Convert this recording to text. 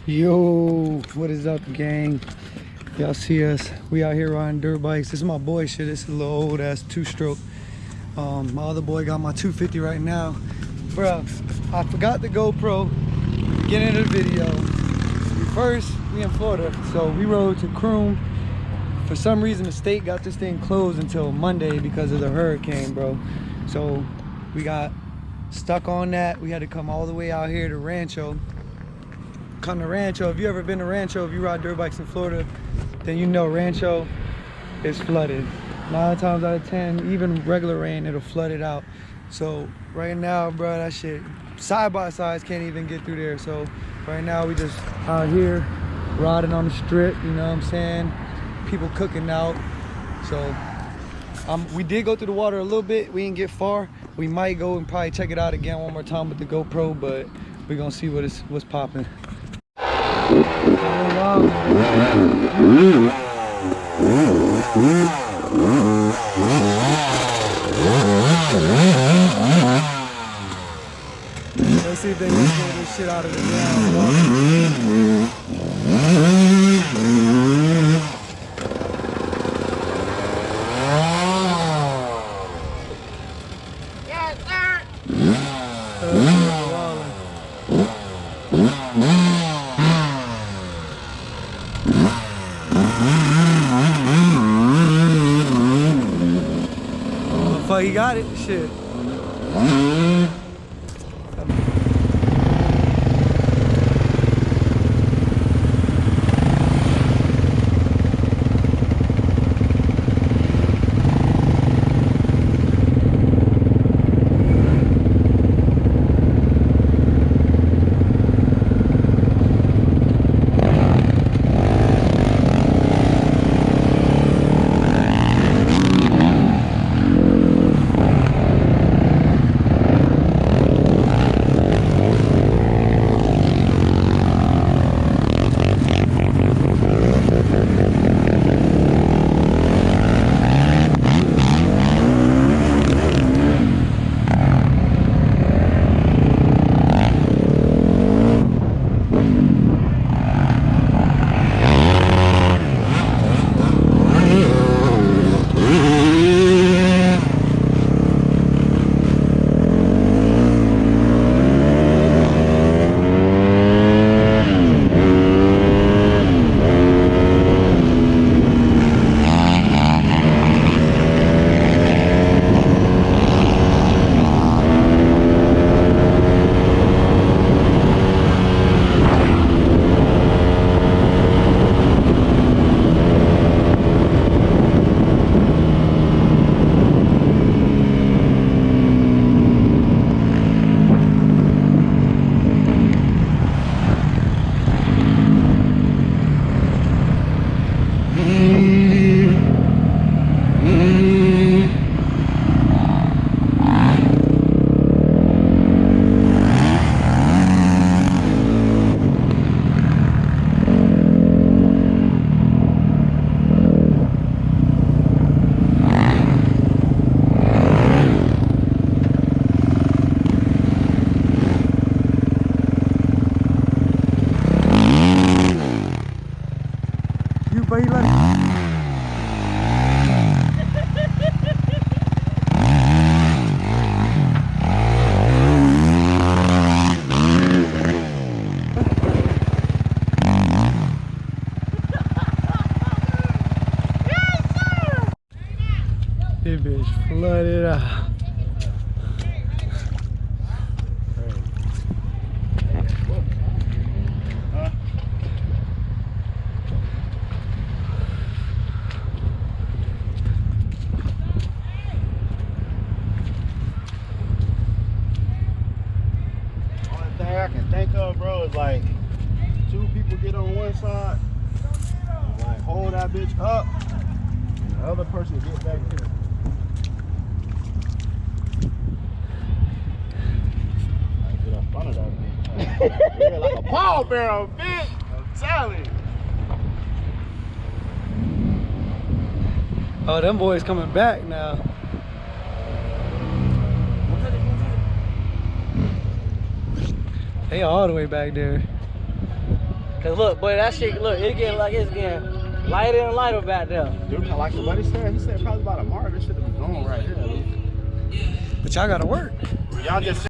Yo, what is up, gang? Y'all see us? We out here riding dirt bikes. This is my boy shit. This is a little old ass two-stroke. My other boy got my 250 right now. Bro, I forgot the GoPro. Get into the video. First, we in Florida, so we rode to Croom. For some reason, the state got this thing closed until Monday because of the hurricane, bro. So we got stuck on that. We had to come all the way out here to Rancho. Come to Rancho. If you ever been to Rancho, if you ride dirt bikes in Florida, then you know Rancho is flooded. 9 times out of 10, even regular rain, it'll flood it out. So right now, bro, that shit side by sides can't even get through there. So right now we just out here riding on the strip, you know what I'm saying? People cooking out. So we did go through the water a little bit. We didn't get far. We might go and probably check it out again one more time with the GoPro, but we're gonna see what's popping. Let's see if they can get this shit out of the ground. Yes, sir. Fuck, he got it. Shit. This bitch flooded out. Only thing I can think of, bro, is like 2 people get on one side, and like hold that bitch up, and the other person get back here. Get up front of that bitch. Yeah, like a ball barrel, bitch. I'm telling you. Oh, them boys coming back now. They all the way back there. Cause look, boy, that shit, look, it's getting lighter and lighter back there. Dude, like what he said probably about a mark. This should have been going right here. But y'all gotta work. Y'all just